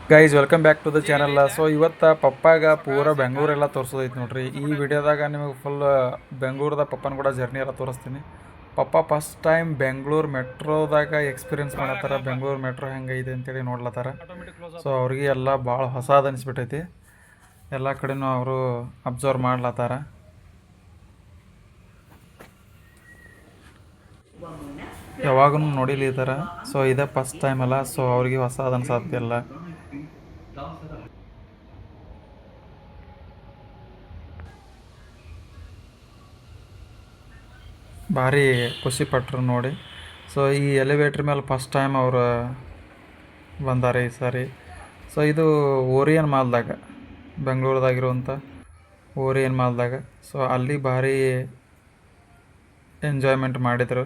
Guys welcome back to the channel. So ಇವತ್ತು ಪಪ್ಪಾಗ ಪೂರ ಬೆಂಗಳೂರೆಲ್ಲ ತೋರಿಸೋದೈತೆ ನೋಡ್ರಿ. ಈ ವಿಡಿಯೋದಾಗ ನಿಮಗೆ ಫುಲ್ ಬೆಂಗಳೂರದ ಪಪ್ಪನ ಕೂಡ ಜರ್ನಿ ಎಲ್ಲ ತೋರಿಸ್ತೀನಿ. ಪಪ್ಪ ಫಸ್ಟ್ ಟೈಮ್ ಬೆಂಗಳೂರು ಮೆಟ್ರೋದಾಗ ಎಕ್ಸ್ಪೀರಿಯನ್ಸ್ ಮಾಡತ್ತಾರ. ಬೆಂಗಳೂರು ಮೆಟ್ರೋ ಹೆಂಗೈತೆ ಅಂತೇಳಿ ನೋಡ್ಲತ್ತಾರ. ಸೊ ಅವ್ರಿಗೆ ಎಲ್ಲ ಭಾಳ ಹೊಸದು ಅನಿಸ್ಬಿಟ್ಟೈತಿ. ಎಲ್ಲ ಕಡೆನೂ ಅವರು ಅಬ್ಸರ್ವ್ ಮಾಡ್ಲತ್ತಾರ. ಯಾವಾಗೂ ನೋಡಿಲಿ ಈ ಥರ. ಸೊ ಇದೇ ಫಸ್ಟ್ ಟೈಮ್ ಅಲ್ಲ, ಸೊ ಅವ್ರಿಗೆ ಹೊಸದು ಅನ್ಸತ್ತಿಲ್ಲ. ಭಾರಿ ಖುಷಿ ಪಟ್ರು ನೋಡಿ. ಸೊ ಈ ಎಲಿವೇಟ್ರ್ ಮೇಲೆ ಫಸ್ಟ್ ಟೈಮ್ ಅವರು ಬಂದಾರೆ ಈ ಸಾರಿ. ಸೊ ಇದು ಓರಿಯನ್ ಮಾಲ್ದಾಗ, ಬೆಂಗಳೂರದಾಗಿರುವಂಥ ಓರಿಯನ್ ಮಾಲ್ದಾಗ. ಸೊ ಅಲ್ಲಿ ಭಾರಿ ಎಂಜಾಯ್ಮೆಂಟ್ ಮಾಡಿದರು.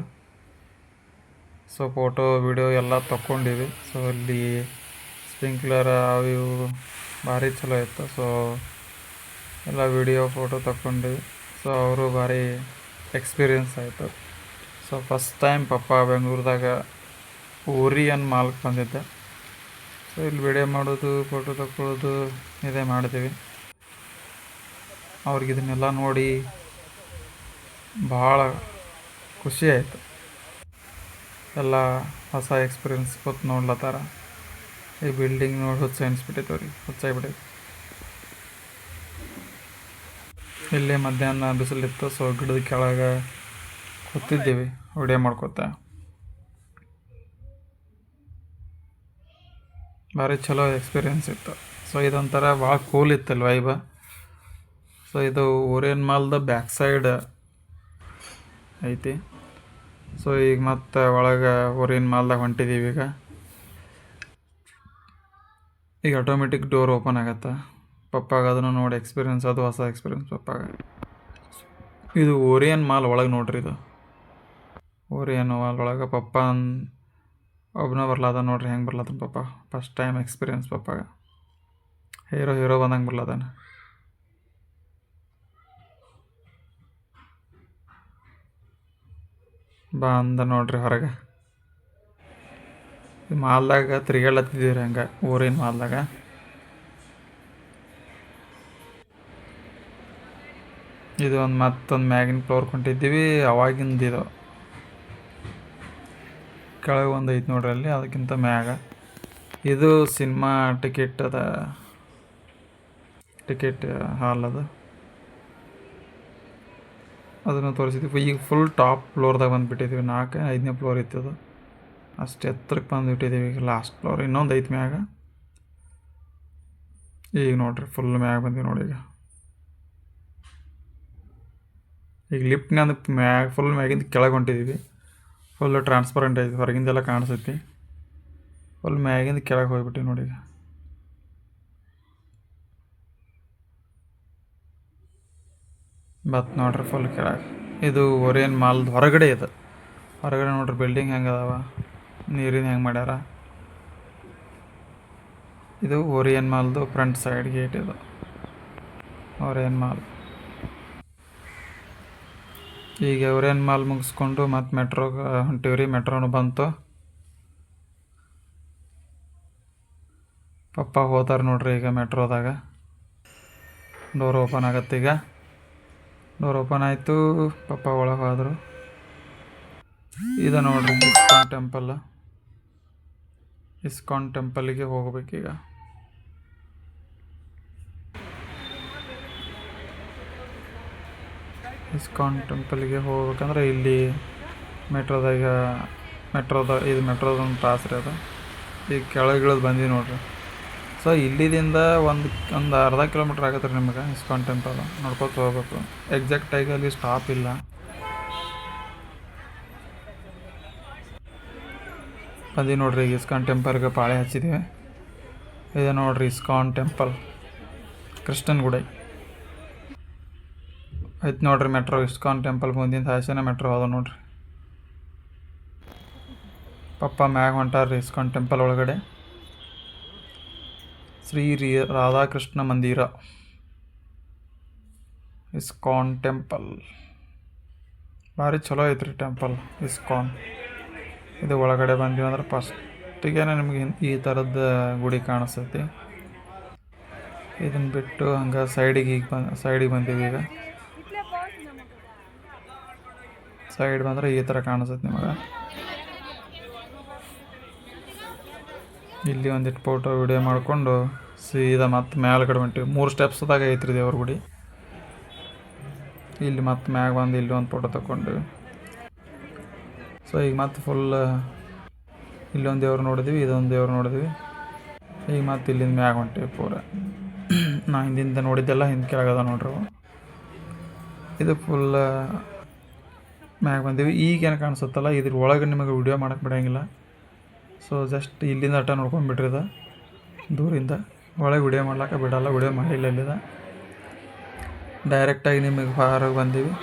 ಸೊ ಫೋಟೋ ವಿಡಿಯೋ ಎಲ್ಲ ತಗೊಂಡಿವಿ. ಸೊ ಅಲ್ಲಿ ಸ್ಪ್ರಿಂಕ್ಲರ್ ಅವು ಇವು ಭಾರಿ ಚಲೋ ಇತ್ತು. ಸೊ ಎಲ್ಲ ವಿಡಿಯೋ ಫೋಟೋ ತಗೊಂಡಿವಿ. ಸೊ ಅವರು ಭಾರಿ ಎಕ್ಸ್ಪೀರಿಯನ್ಸ್ ಆಯಿತು. ಸೊ ಫಸ್ಟ್ ಟೈಮ್ ಪಪ್ಪ ಬೆಂಗಳೂರದಾಗ ಓರಿಯನ್ ಮಾಲ್ಗೆ ಬಂದಿದ್ದೆ. ಸೊ ಇಲ್ಲಿ ವಿಡಿಯೋ ಮಾಡೋದು, ಫೋಟೋ ತಗೊಳ್ಳೋದು ಇದೇ ಮಾಡ್ತೀವಿ. ಅವ್ರಿಗೆ ಇದನ್ನೆಲ್ಲ ನೋಡಿ ಭಾಳ ಖುಷಿ ಆಯಿತು. ಎಲ್ಲ ಹೊಸ ಎಕ್ಸ್ಪೀರಿಯನ್ಸ್ ಗೊತ್ತು ನೋಡ್ಲತ್ತಾರ. ಈ ಬಿಲ್ಡಿಂಗ್ ನೋಡಿ ಹುಚ್ಚ ಅನಿಸ್ಬಿಟ್ಟೈತೆ ಅವ್ರಿಗೆ, ಹುಚ್ಚಾಗ್ಬಿಟ್ಟೈತೆ. ಇಲ್ಲೇ ಮಧ್ಯಾಹ್ನ ಬಿಸಿಲಿತ್ತು. ಸೊ ಗಿಡದ ಕೆಳಗೆ ಕೂತಿದ್ದೀವಿ ವಿಡಿಯೋ ಮಾಡ್ಕೋತ. ಭಾರಿ ಚಲೋ ಎಕ್ಸ್ಪೀರಿಯನ್ಸ್ ಇತ್ತು. ಸೊ ಇದೊಂಥರ ಭಾಳ ಕೂಲ್ ಇತ್ತಲ್ಲ ವೈಬ. ಸೊ ಇದು ಓರಿಯನ್ ಮಾಲ್ದ ಬ್ಯಾಕ್ ಸೈಡ್ ಐತಿ. ಸೊ ಈಗ ಮತ್ತೆ ಒಳಗೆ ಓರಿಯನ್ ಮಾಲ್ದಾಗ ಹೊಂಟಿದ್ದೀವಿ. ಈಗ ಆಟೋಮೆಟಿಕ್ ಡೋರ್ ಓಪನ್ ಆಗತ್ತೆ. ಪಪ್ಪಾಗ ಅದನ್ನು ನೋಡಿ ಎಕ್ಸ್ಪೀರಿಯನ್ಸ್, ಅದು ಹೊಸ ಎಕ್ಸ್ಪೀರಿಯನ್ಸ್ ಪಪ್ಪಾಗ. ಇದು ಓರಿಯನ್ ಮಾಲ್ ಒಳಗೆ ನೋಡ್ರಿ. ಇದು ಓರಿಯನ್ ಮಾಲ್ ಒಳಗೆ ಪಪ್ಪ ಒಬ್ಬನ ಬರ್ಲಾದ ನೋಡ್ರಿ. ಹೆಂಗೆ ಬರ್ಲಾದ ಪಪ್ಪ ಫಸ್ಟ್ ಟೈಮ್ ಎಕ್ಸ್ಪೀರಿಯನ್ಸ್ ಪಪ್ಪಾಗ. ಹೀರೋ ಬಂದಂಗೆ ಬರ್ಲಾದಾನ. ಬಾ ಅಂದ ನೋಡ್ರಿ ಹೊರಗೆ. ಮಾಲ್ದಾಗ ತಿರುಗಾಡ್ಲತ್ತಿದ್ದೀವಿ ಹಂಗೆ ಓರಿಯನ್ ಮಾಲ್ದಾಗ. ಇದು ಮತ್ತೊಂದು ಮ್ಯಾಗಿನ ಫ್ಲೋರ್ ಕೊಂಡಿದ್ದೀವಿ. ಅವಾಗಿಂದ ಇದು ಕೆಳಗೆ ಒಂದು ಐತೆ ನೋಡ್ರಿ ಅಲ್ಲಿ, ಅದಕ್ಕಿಂತ ಮ್ಯಾಗ. ಇದು ಸಿನಿಮಾ ಟಿಕೆಟ್ ಹಾಲ್ ಅದನ್ನು ತೋರಿಸಿದ್ವಿ. ಈಗ ಫುಲ್ ಟಾಪ್ ಫ್ಲೋರ್ದಾಗ ಬಂದುಬಿಟ್ಟಿದ್ದೀವಿ. 4-5ನೇ ಫ್ಲೋರ್ ಇತ್ತದು. ಅಷ್ಟು ಎತ್ತರಕ್ಕೆ ಬಂದುಬಿಟ್ಟಿದ್ದೀವಿ. ಈಗ ಲಾಸ್ಟ್ ಫ್ಲೋರ್ ಇನ್ನೊಂದು ಐತೆ ಮ್ಯಾಗ. ಈಗ ನೋಡ್ರಿ ಫುಲ್ ಮ್ಯಾಗ ಬಂದೀವಿ ನೋಡಿ. ಈಗ ಲಿಫ್ಟ್ನ ಫುಲ್ ಮ್ಯಾಗಿಂದ ಕೆಳಗೆ ಹೊಂಟಿದ್ದೀವಿ. ಫುಲ್ ಟ್ರಾನ್ಸ್ಪರೆಂಟ್ ಐತಿ, ಹೊರಗಿಂದೆಲ್ಲ ಕಾಣಿಸ್ತೈತಿ. ಫುಲ್ ಮ್ಯಾಗಿಂದ ಕೆಳಗೆ ಹೋಗ್ಬಿಟ್ಟಿವಿ ನೋಡಿ. ಈಗ ಮತ್ತು ನೋಡ್ರಿ ಫುಲ್ ಕೆಳಗೆ. ಇದು ಓರಿಯನ್ ಮಾಲ್ದು ಹೊರಗಡೆ ಇದು. ಹೊರಗಡೆ ನೋಡ್ರಿ ಬಿಲ್ಡಿಂಗ್ ಹೆಂಗೆ ಅದಾವ, ನೀರಿನ ಹೆಂಗೆ ಮಾಡ್ಯಾರ. ಇದು ಓರಿಯನ್ ಮಾಲ್ದು ಫ್ರಂಟ್ ಸೈಡ್ ಗೇಟ್. ಇದು ಓರಿಯನ್ ಮಾಲ್. ಈಗ ಓರಿಯನ್ ಮಾಲ್ ಮುಗಿಸ್ಕೊಂಡು ಮತ್ತು ಮೆಟ್ರೋಗೆ ಹೊಂಟಿವ್ರಿ. ಮೆಟ್ರೋನು ಬಂತು. ಪಪ್ಪ ಹೋದಾರ ನೋಡ್ರಿ ಈಗ ಮೆಟ್ರೋದಾಗ. ಡೋರ್ ಓಪನ್ ಆಗತ್ತೆ. ಈಗ ಡೋರ್ ಓಪನ್ ಆಯಿತು. ಪಪ್ಪ ಒಳಗೆ ಹೋದರು. ಇದು ನೋಡ್ರಿ ಇಸ್ಕಾನ್ ಟೆಂಪಲ್. ಇಸ್ಕಾನ್ ಟೆಂಪಲ್ಗೆ ಹೋಗ್ಬೇಕೀಗ. ಇಸ್ಕಾನ್ ಟೆಂಪಲ್ಗೆ ಹೋಗ್ಬೇಕಂದ್ರೆ ಇಲ್ಲಿ ಇದು ಮೆಟ್ರೋದೊಂದು ಪಾಸ್ ರೀ ಅದು. ಈಗ ಕೆಳಗಿಳಿದು ಬಂದೀವಿ ನೋಡ್ರಿ. ಸೊ ಇಲ್ಲಿದಿಂದ ಒಂದು ಅರ್ಧ ಕಿಲೋಮೀಟ್ರ್ ಆಗತ್ತೆ ರೀ ನಿಮಗೆ ಇಸ್ಕಾನ್ ಟೆಂಪಲ್. ನೋಡ್ಕೊತ ಹೋಗ್ಬೇಕು. ಎಕ್ಸಾಕ್ಟಾಗಿ ಅಲ್ಲಿ ಸ್ಟಾಪ್ ಇಲ್ಲ. ಬಂದು ನೋಡ್ರಿ ಈಗ ಇಸ್ಕಾನ್ ಟೆಂಪಲ್ಗೆ ಪಾಳೆ ಹಚ್ಚಿದ್ದೀವಿ. ಇದೆ ನೋಡ್ರಿ ಇಸ್ಕಾನ್ ಟೆಂಪಲ್, ಕೃಷ್ಣನ ಗುಡಿ ಐತೆ ನೋಡ್ರಿ. ಮೆಟ್ರೋ ಇಸ್ಕಾನ್ ಟೆಂಪಲ್ ಮುಂದಿನ ಹಾಸನ ಮೆಟ್ರೋ ಅದ ನೋಡ್ರಿ. ಪಪ್ಪ ಮ್ಯಾಗ ಹೊಂಟಾರ್ರಿ ಇಸ್ಕಾನ್ ಟೆಂಪಲ್ ಒಳಗಡೆ. ಶ್ರೀ ರಾಧಾಕೃಷ್ಣ ಮಂದಿರ, ಇಸ್ಕಾನ್ ಟೆಂಪಲ್. ಭಾರಿ ಚಲೋ ಐತ್ರಿ ಟೆಂಪಲ್ ಇಸ್ಕಾನ್. ಇದು ಒಳಗಡೆ ಬಂದೀವಿ ಅಂದ್ರೆ ಫಸ್ಟ್ ಫಸ್ಟಿಗೆ ನಿಮಗೆ ಈ ಥರದ ಗುಡಿ ಕಾಣಿಸ್ತೈತಿ. ಇದನ್ನು ಬಿಟ್ಟು ಹಂಗೆ ಸೈಡಿಗೆ ಬಂದೀವಿ. ಈಗ ಸೈಡ್ ಬಂದರೆ ಈ ಥರ ಕಾಣಿಸ್ತೈತಿ ನಿಮಗೆ. ಇಲ್ಲಿ ಒಂದಿಟ್ಟು ಫೋಟೋ ವಿಡಿಯೋ ಮಾಡಿಕೊಂಡು ಸೀದಾ ಮತ್ತೆ ಮ್ಯಾಲ ಕಡೆ ಹೊಂಟಿವಿ. 3 ಸ್ಟೆಪ್ಸ್ದಾಗ ಐತ್ರಿ ದೇವ್ರ ಗುಡಿ. ಇಲ್ಲಿ ಮತ್ತೆ ಮ್ಯಾಗ ಬಂದು ಇಲ್ಲಿ ಒಂದು ಫೋಟೋ ತಗೊಂಡಿವಿ. ಸೊ ಈಗ ಮತ್ತೆ ಫುಲ್ ಇಲ್ಲೊಂದು ದೇವ್ರು ನೋಡಿದ್ವಿ, ಇದೊಂದು ದೇವ್ರು ನೋಡಿದ್ವಿ. ಈಗ ಮತ್ತೆ ಇಲ್ಲಿಂದ ಮ್ಯಾಗ ಹೊಂಟಿವಿ ಪೂರ. ನಾ ಹಿಂದಿಂದ ನೋಡಿದ್ದೆಲ್ಲ ಹಿಂದೆ ಕೆಳಗದ ನೋಡ್ರಿ. ಇದು ಫುಲ್ ಮ್ಯಾಗ ಬಂದೀವಿ. ಈಗೇನು ಕಾಣಿಸುತ್ತಲ್ಲ ಇದ್ರ ಒಳಗೆ ನಿಮಗೆ ವಿಡಿಯೋ ಮಾಡೋಕ್ಕೆ ಬಿಡೋಂಗಿಲ್ಲ. ಸೊ ಜಸ್ಟ್ ಇಲ್ಲಿಂದ ಅಟ ನೋಡ್ಕೊಂಡ್ಬಿಟ್ರಿದ ದೂರಿಂದ. ಒಳಗೆ ವಿಡಿಯೋ ಮಾಡ್ಲಿಕ್ಕೆ ಬಿಡಲ್ಲ, ವಿಡಿಯೋ ಮಾಡಿಲ್ಲ ಇಲ್ಲಿದ. ಡೈರೆಕ್ಟಾಗಿ ನಿಮಗೆ ಹೊರಗೆ ಬಂದೀವಿ.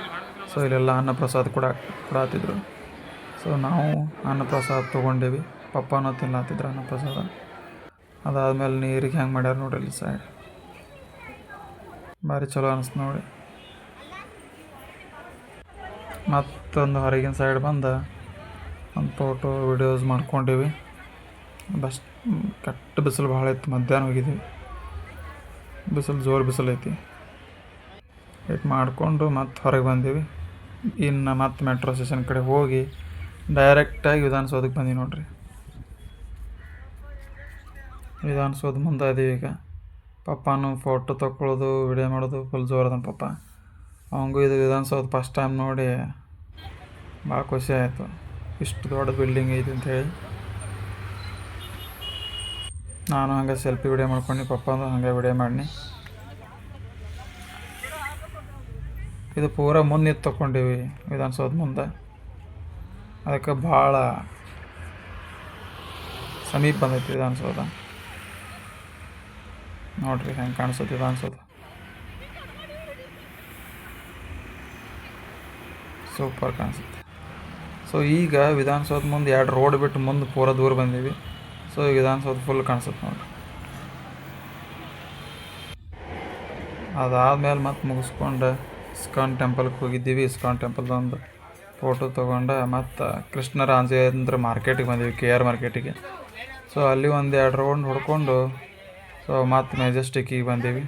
ಸೊ ಇಲ್ಲೆಲ್ಲ ಅನ್ನಪ್ರಸಾದ ಕೊಡತ್ತಿದ್ರು. ಸೊ ನಾವು ಅನ್ನಪ್ರಸಾದ ತೊಗೊಂಡೇವಿ. ಪಪ್ಪನೂ ತಿನ್ಲಾತಿದ್ರು ಅನ್ನಪ್ರಸಾದ. ಅದಾದಮೇಲೆ ನೀರಿಗೆ ಹೆಂಗೆ ಮಾಡ್ಯಾರ ನೋಡ್ರಿ ಇಲ್ಲಿ ಸೈಡ್. ಭಾರಿ ಚಲೋ ಅನಿಸ್ತು ನೋಡಿ. ಮತ್ತೊಂದು ಹೊರಗಿನ ಸೈಡ್ ಬಂದು ಒಂದು ಫೋಟೋ ವಿಡಿಯೋಸ್ ಮಾಡ್ಕೊಂಡೀವಿ. ಕೆಟ್ಟ ಬಿಸಿಲು ಭಾಳ ಇತ್ತು. ಮಧ್ಯಾಹ್ನ ಹೋಗಿದ್ದೀವಿ, ಜೋರು ಬಿಸಿಲು ಐತಿ. ಇಟ್ಟು ಮಾಡಿಕೊಂಡು ಮತ್ತೆ ಹೊರಗೆ ಬಂದೀವಿ. ಇನ್ನು ಮತ್ತೆ ಮೆಟ್ರೋ ಸ್ಟೇಷನ್ ಕಡೆ ಹೋಗಿ ಡೈರೆಕ್ಟಾಗಿ ವಿಧಾನಸೌಧಕ್ಕೆ ಬಂದೀವಿ ನೋಡ್ರಿ. ವಿಧಾನಸೌಧ ಮುಂದೆ ಇದೀವಿ ಈಗ. ಪಪ್ಪನೂ ಫೋಟೋ ತಗೊಳ್ಳೋದು ವಿಡಿಯೋ ಮಾಡೋದು ಫುಲ್ ಜೋರದನ್ ಪಪ್ಪ. ಅವಂಗೂ ಇದು ವಿಧಾನಸೌಧ ಫಸ್ಟ್ ಟೈಮ್ ನೋಡಿ ಭಾಳ ಖುಷಿ ಆಯಿತು. ಇಷ್ಟು ದೊಡ್ಡ ಬಿಲ್ಡಿಂಗ್ ಐತಿ ಅಂಥೇಳಿ. ನಾನು ಹಂಗೆ ಸೆಲ್ಫಿ ವಿಡಿಯೋ ಮಾಡ್ಕೊಂಡು ಪಪ್ಪಂದು ಹಂಗೆ ವಿಡಿಯೋ ಮಾಡಿ. ಇದು ಪೂರ ಮುಂದೆ ನಿಂತು ತೊಗೊಂಡೀವಿ ವಿಧಾನಸೌಧ ಮುಂದೆ. ಅದಕ್ಕೆ ಭಾಳ ಸಮೀಪ ಬಂದೈತಿ ವಿಧಾನಸೌಧ. ನೋಡ್ರಿ ಹೆಂಗೆ ಕಾಣಿಸುತ್ತೆ ವಿಧಾನಸೌಧ. ಸೂಪರ್ ಕಾಣಿಸುತ್ತೆ. ಸೊ ಈಗ ವಿಧಾನಸೌಧ ಮುಂದೆ 2 ರೋಡ್ ಬಿಟ್ಟು ಮುಂದೆ ಪೂರ ದೂರ ಬಂದೀವಿ. ಸೊ ಈ ವಿಧಾನಸೌಧ ಫುಲ್ ಕಾಣಿಸುತ್ತೆ ನೋಡ್ರಿ. ಅದಾದಮೇಲೆ ಮತ್ತೆ ಮುಗಿಸ್ಕೊಂಡು ಇಸ್ಕಾನ್ ಟೆಂಪಲ್ಗೆ ಹೋಗಿದ್ದೀವಿ. ಇಸ್ಕಾನ್ ಟೆಂಪಲ್ದೊಂದು ಫೋಟೋ ತೊಗೊಂಡು ಮತ್ತು ಕೃಷ್ಣರಾಜೇಂದ್ರ ಮಾರ್ಕೆಟಿಗೆ ಬಂದೀವಿ, KR ಮಾರ್ಕೆಟಿಗೆ. ಸೊ ಅಲ್ಲಿ 1-2 ರೌಂಡ್ ಹೊಡ್ಕೊಂಡು ಸೊ ಮತ್ತು ಮೆಜೆಸ್ಟಿಕ್ಕಿಗೆ ಬಂದೀವಿ.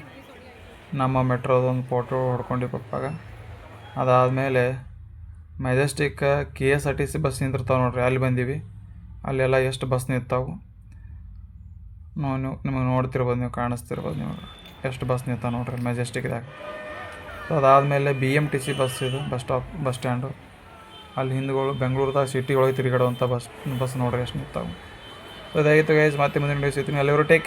ನಮ್ಮ ಮೆಟ್ರೋದೊಂದು ಫೋಟೋ ಹೊಡ್ಕೊಂಡು ಪಪ್ಪಾಗ. ಅದಾದಮೇಲೆ ಮೆಜೆಸ್ಟಿಕ್ KSRTC ಬಸ್ ನಿಂತಿರ್ತಾವೆ ನೋಡ್ರಿ, ಅಲ್ಲಿ ಬಂದೀವಿ. ಅಲ್ಲೆಲ್ಲ ಎಷ್ಟು ಬಸ್ ನಿಂತಾವೆ ನಿಮಗೆ ನೋಡ್ತಿರ್ಬೋದು, ನೀವು ಕಾಣಿಸ್ತಿರ್ಬೋದು. ನೀವು ಎಷ್ಟು ಬಸ್ ನಿಂತಾವೆ ನೋಡ್ರಿ ಮೆಜೆಸ್ಟಿಕ್ದಾಗ. ಸೊ ಅದಾದಮೇಲೆ BMTC ಬಸ್, ಇದು ಬಸ್ ಸ್ಟ್ಯಾಂಡು. ಅಲ್ಲಿ ಹಿಂದುಗಳು ಬೆಂಗಳೂರದಾಗ ಸಿಟಿ ಒಳಗೆ ತಿರುಗಾಡುವಂಥ ಬಸ್ ನೋಡ್ರಿ ಎಷ್ಟು ನಿಂತಾವೆ. So ಅದಾಗಿತ್ತು guys. ಮತ್ತೆ ಮುಂದಿನ ವಿಡಿಯೋ ಸಿಗ್ತೀನಿ. ಎಲ್ಲರೂ ಟೇಕ್ ಕೇರ್.